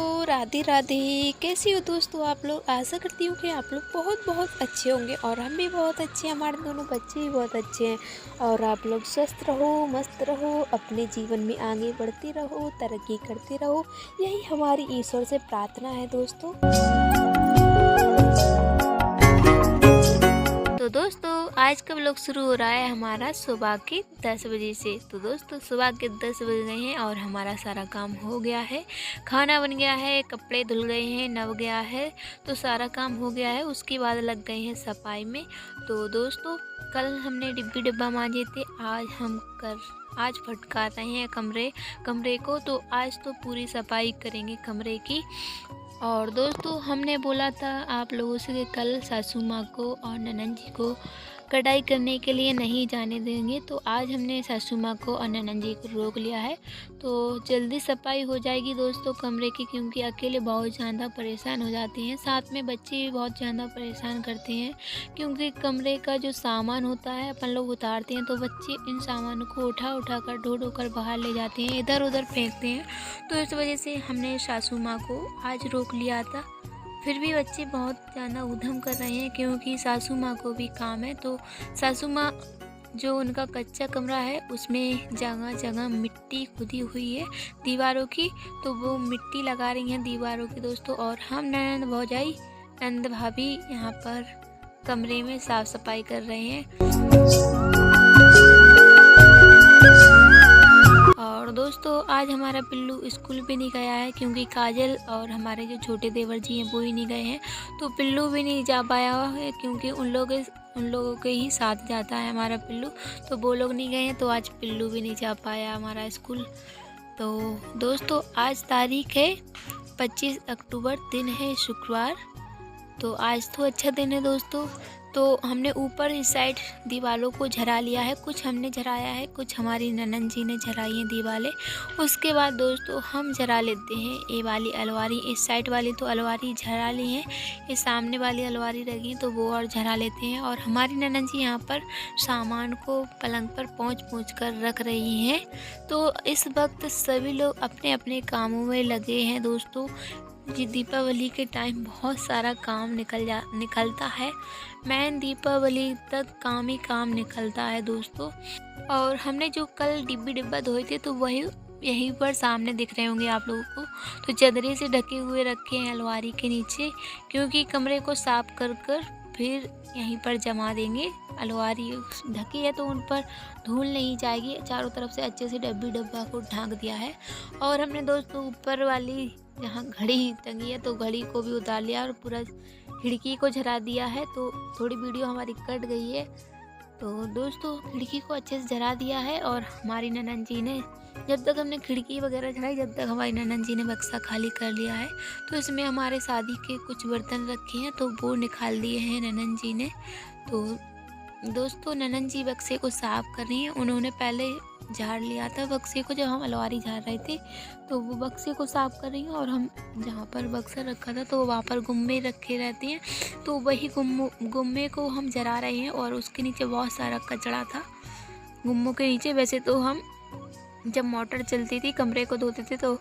राधे राधे। कैसी हो दोस्तों आप लोग। आशा करती हूँ कि आप लोग बहुत बहुत अच्छे होंगे और हम भी बहुत अच्छे हैं, हमारे दोनों बच्चे भी बहुत अच्छे हैं। और आप लोग स्वस्थ रहो, मस्त रहो, अपने जीवन में आगे बढ़ते रहो, तरक्की करते रहो, यही हमारी ईश्वर से प्रार्थना है दोस्तों। तो दोस्तों आज का व्लॉग शुरू हो रहा है हमारा सुबह के 10 बजे से। तो दोस्तों सुबह के 10 बज गए हैं और हमारा सारा काम हो गया है, खाना बन गया है, कपड़े धुल गए हैं, नव गया है, तो सारा काम हो गया है। उसके बाद लग गए हैं सफाई में। तो दोस्तों कल हमने डिब्बा मांजे थे, आज फटका रहे हैं कमरे को। तो आज तो पूरी सफाई करेंगे कमरे की। और दोस्तों हमने बोला था आप लोगों से कि कल सासू माँ को और ननंद जी को कढ़ाई करने के लिए नहीं जाने देंगे। तो आज हमने सासू माँ को और ननंद जी को रोक लिया है, तो जल्दी सफाई हो जाएगी दोस्तों कमरे की, क्योंकि अकेले बहुत ज़्यादा परेशान हो जाते हैं, साथ में बच्चे भी बहुत ज़्यादा परेशान करते हैं। क्योंकि कमरे का जो सामान होता है अपन लोग उतारते हैं, तो बच्चे इन सामानों को उठा कर ढो कर बाहर ले जाते हैं, इधर उधर फेंकते हैं। तो इस वजह से हमने सासू माँ को आज रोक लिया था। फिर भी बच्चे बहुत ज़्यादा उधम कर रहे हैं, क्योंकि सासू माँ को भी काम है। तो सासू माँ जो उनका कच्चा कमरा है उसमें जगह जगह मिट्टी खुदी हुई है दीवारों की, तो वो मिट्टी लगा रही हैं दीवारों की दोस्तों। और हम ननद भौजाई नंद भाभी यहाँ पर कमरे में साफ़ सफाई कर रहे हैं। और दोस्तों आज हमारा पिल्लू स्कूल भी नहीं गया है, क्योंकि काजल और हमारे जो छोटे देवर जी हैं वो ही नहीं गए हैं। तो पिल्लू भी नहीं जा पाया है, क्योंकि उन लोगों के ही साथ जाता है हमारा पिल्लू, तो वो लोग नहीं गए हैं। तो आज पिल्लू भी नहीं जा पाया हमारा स्कूल। तो दोस्तों आज तारीख है 25 अक्टूबर, दिन है शुक्रवार। तो आज तो अच्छा दिन है दोस्तों। तो हमने ऊपर इस साइड दीवारों को झरा लिया है, कुछ हमने झराया है, कुछ हमारी ननंद जी ने झराई हैं दीवारें। उसके बाद दोस्तों हम झरा लेते हैं ये वाली अलमारी, इस साइड वाली तो अलमारी झरा ली है, ये सामने वाली अलमारी रही तो वो और झरा लेते हैं। और हमारी ननंद जी यहाँ पर सामान को पलंग पर पहुँच कर रख रही हैं। तो इस वक्त सभी लोग अपने अपने कामों में लगे हैं दोस्तों। जी दीपावली के टाइम बहुत सारा काम निकलता है, मैन दीपावली तक काम ही काम निकलता है दोस्तों। और हमने जो कल डिब्बा धोए थे तो वही यहीं पर सामने दिख रहे होंगे आप लोगों को। तो चादरे से ढके हुए रखे हैं अलमारी के नीचे, क्योंकि कमरे को साफ कर फिर यहीं पर जमा देंगे। अलमारी ढकी है तो उन पर धूल नहीं जाएगी, चारों तरफ से अच्छे से डब्बा को ढक दिया है। और हमने दोस्तों ऊपर वाली जहाँ घड़ी टंगी है तो घड़ी को भी उतार लिया और पूरा खिड़की को झरा दिया है। तो थोड़ी वीडियो हमारी कट गई है। तो दोस्तों खिड़की को अच्छे से झरा दिया है। और हमारी ननंद जी ने जब तक हमने खिड़की वगैरह झराई, जब तक हमारी ननंद जी ने बक्सा खाली कर लिया है। तो इसमें हमारे शादी के कुछ बर्तन रखे हैं तो वो निकाल दिए हैं ननंद जी ने। तो दोस्तों ननंद जी बक्से को साफ़ कर रही हैं, उन्होंने पहले झाड़ लिया था बक्से को जब हम अलमारी झाड़ रहे थे, तो वो बक्से को साफ़ कर रही हैं। और हम जहाँ पर बक्सा रखा था तो वहाँ पर गुम्मे रखे रहते हैं, तो वही गुम्मे को हम जला रहे हैं। और उसके नीचे बहुत सारा कचरा था गुम्मों के नीचे। वैसे तो हम जब मोटर चलती थी कमरे को धोते थे तो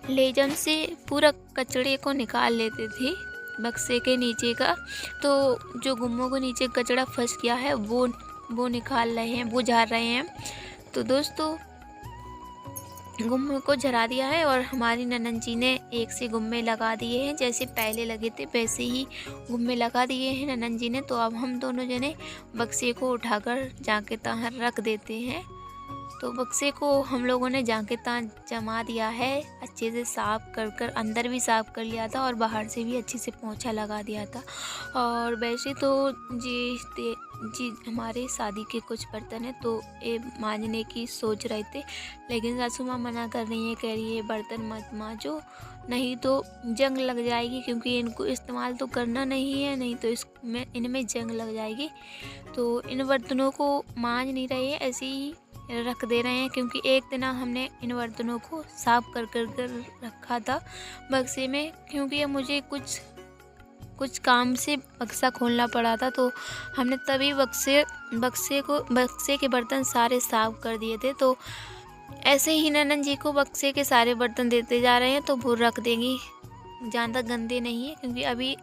लेजन से पूरा कचड़े को निकाल लेते थे बक्से के नीचे का। तो जो गुम्मों के नीचे कचरा फंस गया है वो निकाल रहे हैं, वो झाड़ रहे हैं। तो दोस्तों गुम्मे को झरा दिया है और हमारी ननंद जी ने एक से गुम्मे लगा दिए हैं, जैसे पहले लगे थे वैसे ही गुम्मे लगा दिए हैं ननंद जी ने। तो अब हम दोनों जने बक्से को उठाकर जाके तहाँ रख देते हैं। तो बक्से को हम लोगों ने जाके तहाँ जमा दिया है, अच्छे से साफ़ कर अंदर भी साफ़ कर लिया था और बाहर से भी अच्छे से पोंछा लगा दिया था। और वैसे तो जी हमारे शादी के कुछ बर्तन हैं तो ये मांजने की सोच रहे थे, लेकिन सासू माँ मना कर रही है, कह रही है बर्तन मत मांजो, नहीं तो जंग लग जाएगी, क्योंकि इनको इस्तेमाल तो करना नहीं है, नहीं तो इनमें जंग लग जाएगी। तो इन बर्तनों को मांज नहीं रहे हैं, ऐसे ही रख दे रहे हैं, क्योंकि एक दिन हमने इन बर्तनों को साफ़ कर रखा था बक्से में, क्योंकि मुझे कुछ काम से बक्सा खोलना पड़ा था। तो हमने तभी बक्से के बर्तन सारे साफ़ कर दिए थे। तो ऐसे ही ननंद जी को बक्से के सारे बर्तन देते जा रहे हैं, तो वो रख देंगी ज़्यादा गंदे नहीं है, क्योंकि अभी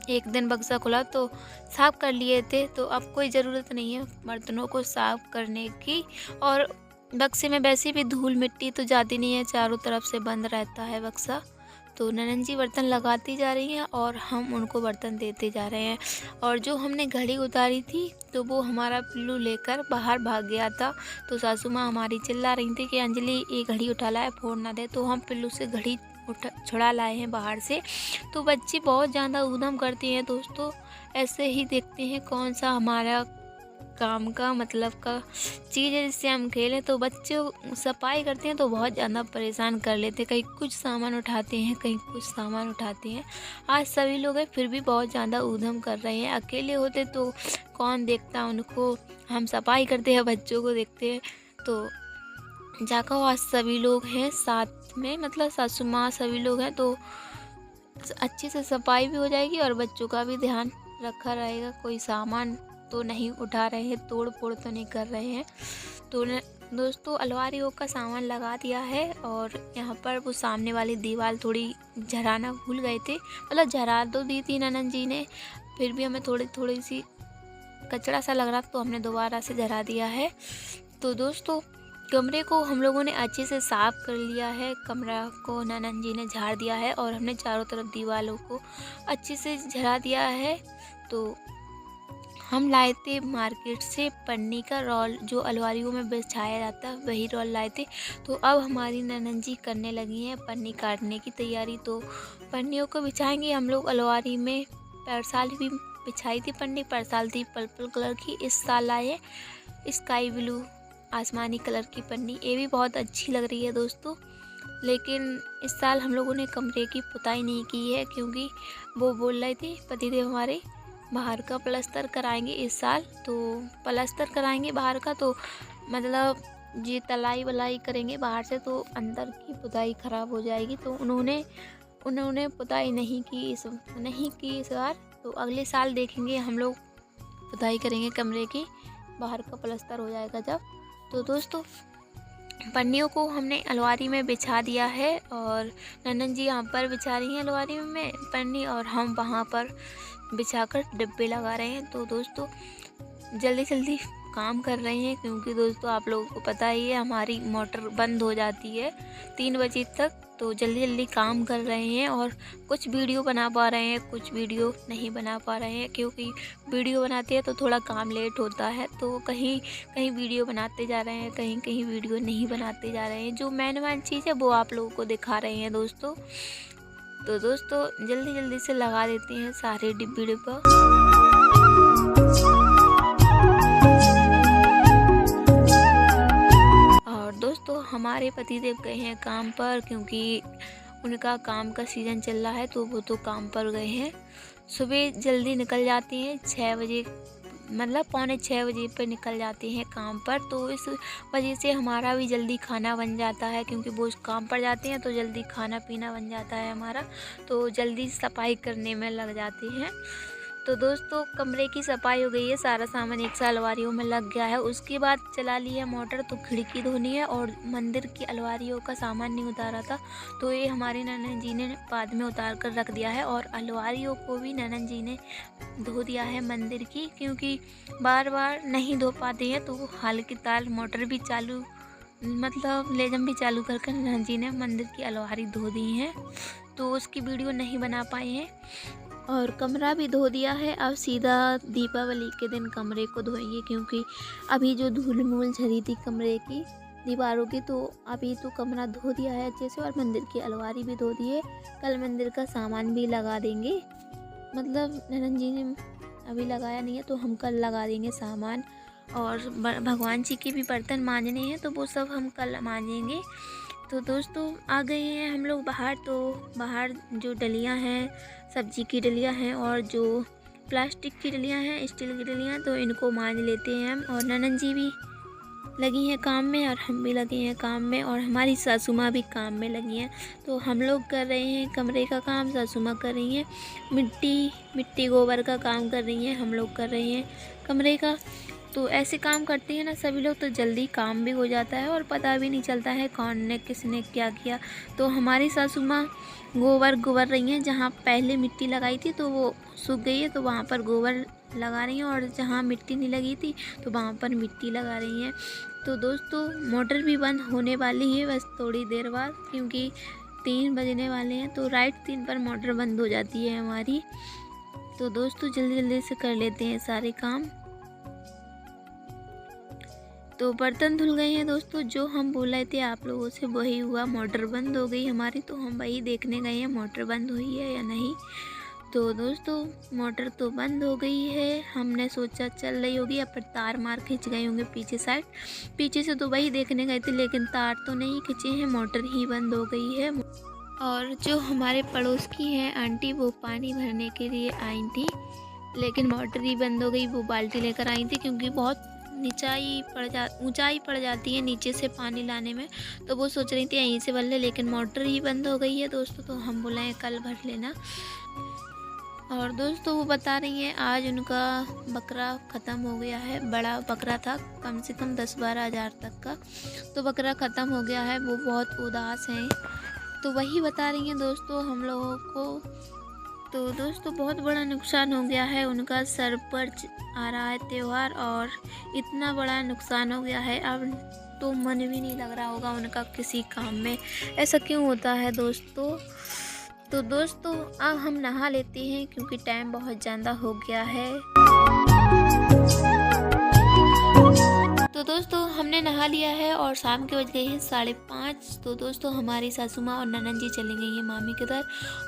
एक दिन बक्सा खुला तो साफ़ कर लिए थे, तो अब कोई ज़रूरत नहीं है बर्तनों को साफ़ करने की। और बक्से में वैसे भी धूल मिट्टी तो जाती नहीं है, चारों तरफ से बंद रहता है बक्सा। तो ननंद जी बर्तन लगाती जा रही हैं और हम उनको बर्तन देते जा रहे हैं। और जो हमने घड़ी उतारी थी तो वो हमारा पिल्लू लेकर बाहर भाग गया था। तो सासू माँ हमारी चिल्ला रही थी कि अंजलि ये घड़ी उठा लाए, फोड़ ना दे। तो हम पिल्लू से घड़ी छुड़ा लाए हैं बाहर से। तो बच्चे बहुत ज़्यादा ऊधम करते हैं दोस्तों। ऐसे ही देखते हैं कौन सा हमारा काम का मतलब का चीज़ है जिससे हम खेलें। तो बच्चे सफाई करते हैं तो बहुत ज़्यादा परेशान कर लेते हैं, कहीं कुछ सामान उठाते हैं, कहीं कुछ सामान उठाते हैं। आज सभी लोग हैं फिर भी बहुत ज़्यादा ऊधम कर रहे हैं। अकेले होते तो कौन देखता उनको, हम सफाई करते हैं बच्चों को देखते हैं। तो जाकर आज सभी लोग हैं साथ में, मतलब सासू माँ सभी लोग हैं, तो अच्छे से सफाई भी हो जाएगी और बच्चों का भी ध्यान रखा रहेगा। कोई सामान तो नहीं उठा रहे हैं, तोड़ फोड़ तो नहीं कर रहे हैं। तो दोस्तों अलमारियों का सामान लगा दिया है और यहाँ पर वो सामने वाली दीवार थोड़ी झराना भूल गए थे, मतलब झरा तो दी थी ननंद जी ने, फिर भी हमें थोड़ी सी कचरा सा लग रहा तो हमने दोबारा से झरा दिया है। तो दोस्तों कमरे को हम लोगों ने अच्छे से साफ़ कर लिया है, कमरा को ननंद जी ने झाड़ दिया है और हमने चारों तरफ दीवारों को अच्छे से झरा दिया है। तो हम लाए थे मार्केट से पन्नी का रोल, जो अलमारियों में बिछाया जाता है वही रोल लाए थे। तो अब हमारी ननंद जी करने लगी हैं पन्नी काटने की तैयारी। तो पन्नियों को बिछाएंगे हम लोग अलमारी में। पर साल भी बिछाई थी पन्नी, पर साल थी पर्पल कलर की, इस साल आए स्काई ब्लू आसमानी कलर की पन्नी। ये भी बहुत अच्छी लग रही है दोस्तों। लेकिन इस साल हम लोगों ने कमरे की पुताई नहीं की है, क्योंकि वो बोल रहे थे पतिदेव हमारे बाहर का प्लस्तर कराएंगे इस साल। तो प्लस्तर कराएंगे बाहर का, तो मतलब ये तलाई वलाई करेंगे बाहर से, तो अंदर की पुताई ख़राब हो जाएगी। तो उन्होंने पुताई नहीं की इस बार। तो अगले साल देखेंगे हम लोग, पुताई करेंगे कमरे की, बाहर का प्लस्तर हो जाएगा जब। तो दोस्तों पन्नियों को हमने अलमारी में बिछा दिया है और ननंद जी यहाँ पर बिछा रही हैं अलमारी में पन्नी और हम वहाँ पर बिछाकर डिब्बे लगा रहे हैं। तो दोस्तों जल्दी जल्दी काम कर रहे हैं, क्योंकि दोस्तों आप लोगों को पता ही है हमारी मोटर बंद हो जाती है 3 बजे तक। तो जल्दी जल्दी काम कर रहे हैं और कुछ वीडियो बना पा रहे हैं, कुछ वीडियो नहीं बना पा रहे हैं, क्योंकि वीडियो बनाते हैं तो थोड़ा काम लेट होता है। तो कहीं कहीं वीडियो बनाते जा रहे हैं, कहीं कहीं वीडियो नहीं बनाते जा रहे हैं। जो मेन चीज़ है वो आप लोगों को दिखा रहे हैं दोस्तों। तो दोस्तों जल्दी जल्दी से लगा देते हैं सारे डिब्बा। और दोस्तों हमारे पतिदेव गए हैं काम पर, क्योंकि उनका काम का सीज़न चल रहा है, तो वो तो काम पर गए हैं। सुबह जल्दी निकल जाती हैं 6 बजे, मतलब पौने 6 बजे पर निकल जाते हैं काम पर। तो इस वजह से हमारा भी जल्दी खाना बन जाता है, क्योंकि वो काम पर जाते हैं तो जल्दी खाना पीना बन जाता है हमारा। तो जल्दी सफाई करने में लग जाते हैं। तो दोस्तों कमरे की सफाई हो गई है, सारा सामान एक साल अलमारियों में लग गया है। उसके बाद चला ली है मोटर, तो खिड़की धोनी है और मंदिर की अलमारियों का सामान नहीं उतारा था, तो ये हमारी ननंद जी ने बाद में उतार कर रख दिया है। और अलमारियों को भी ननंद जी ने धो दिया है मंदिर की, क्योंकि बार बार नहीं धो पाते हैं। तो हाल की ताल मोटर भी चालू, मतलब लेजम भी चालू कर ननंद जी ने मंदिर की अलमारी धो दी है, तो उसकी वीडियो नहीं बना पाए हैं। और कमरा भी धो दिया है। अब सीधा दीपावली के दिन कमरे को धोएंगे, क्योंकि अभी जो धूल मूल झरी थी कमरे की दीवारों की, तो अभी तो कमरा धो दिया है अच्छे से और मंदिर की अलमारी भी धो दी है। कल मंदिर का सामान भी लगा देंगे, मतलब ननंद जी ने अभी लगाया नहीं है, तो हम कल लगा देंगे सामान। और भगवान जी के भी बर्तन मांजने हैं, तो वो सब हम कल मांजेंगे। तो दोस्तों आ गए हैं हम लोग बाहर। तो बाहर जो डलियां हैं, सब्जी की डलियां हैं और जो प्लास्टिक की डलियां हैं, स्टील की डलियां, तो इनको मांज लेते हैं हम। और ननंद जी भी लगी हैं काम में और हम भी लगे हैं काम में और हमारी सासू माँ भी काम में लगी हैं। तो हम लोग कर रहे हैं कमरे का काम, सासू माँ कर रही हैं मिट्टी गोबर का काम कर रही हैं, हम लोग कर रहे हैं कमरे का। तो ऐसे काम करते हैं ना सभी लोग तो जल्दी काम भी हो जाता है और पता भी नहीं चलता है कौन ने किसने क्या किया। तो हमारी सासू माँ गोबर गोबर रही हैं, जहाँ पहले मिट्टी लगाई थी तो वो सूख गई है, तो वहाँ पर गोबर लगा रही हैं, और जहाँ मिट्टी नहीं लगी थी तो वहाँ पर मिट्टी लगा रही हैं। तो दोस्तों मोटर भी बंद होने वाली है बस थोड़ी देर बाद, क्योंकि 3 बजने वाले हैं, तो राइट 3 पर मोटर बंद हो जाती है हमारी। तो दोस्तों जल्दी जल्दी से कर लेते हैं सारे काम। तो बर्तन धुल गए हैं दोस्तों, जो हम बोल रहे थे आप लोगों से वही हुआ, मोटर बंद हो गई हमारी। तो हम वही देखने गए हैं मोटर बंद हुई है या नहीं। तो दोस्तों मोटर तो बंद हो गई है, हमने सोचा चल रही होगी, या फिर तार मार खिंच गए होंगे पीछे साइड। पीछे से तो वही देखने गए थे, लेकिन तार तो नहीं खिंचे हैं, मोटर ही बंद हो गई है। और जो हमारे पड़ोस की हैं आंटी, वो पानी भरने के लिए आई थी, लेकिन मोटर ही बंद हो गई। वो बाल्टी लेकर आई थी, क्योंकि बहुत ऊंचाई पड़ जाती है नीचे से पानी लाने में, तो वो सोच रही थी यहीं से भर ले, लेकिन मोटर ही बंद हो गई है दोस्तों। तो हम बुलाएं कल भर लेना। और दोस्तों वो बता रही हैं आज उनका बकरा ख़त्म हो गया है, बड़ा बकरा था कम से कम 10-12 हज़ार तक का, तो बकरा ख़त्म हो गया है, वो बहुत उदास हैं। तो वही बता रही हैं दोस्तों हम लोगों को। तो दोस्तों बहुत बड़ा नुकसान हो गया है उनका, सर पर आ रहा है त्यौहार और इतना बड़ा नुकसान हो गया है, अब तो मन भी नहीं लग रहा होगा उनका किसी काम में। ऐसा क्यों होता है दोस्तों। तो दोस्तों अब हम नहा लेते हैं, क्योंकि टाइम बहुत ज़्यादा हो गया है। तो दोस्तों हमने नहा लिया है और शाम के बज गए हैं 5:30। तो दोस्तों हमारी सासू माँ और ननद जी चली गई हैं मामी के घर।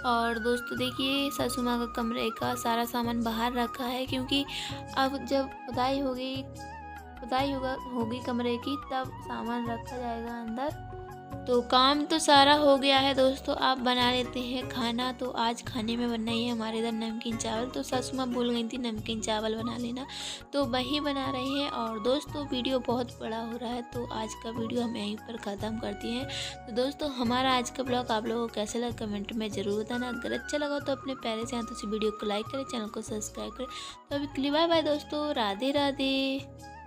और दोस्तों देखिए सासू माँ का कमरे का सारा सामान बाहर रखा है, क्योंकि अब जब खुदाई होगी कमरे की, तब सामान रखा जाएगा अंदर। तो काम तो सारा हो गया है दोस्तों, आप बना लेते हैं खाना। तो आज खाने में बनना ही है हमारे इधर नमकीन चावल। तो सासू माँ बोल गई थी नमकीन चावल बना लेना, तो वही बना रहे हैं। और दोस्तों वीडियो बहुत बड़ा हो रहा है, तो आज का वीडियो हम यहीं पर ख़त्म करते हैं। तो दोस्तों हमारा आज का ब्लॉग आप लोगों को कैसा लगा कमेंट में ज़रूर बताना। अगर अच्छा लगा तो अपने प्यारे से हाथों से वीडियो को लाइक करें, चैनल को सब्सक्राइब करें। तो अभी के लिए बाय बाय दोस्तों, राधे राधे।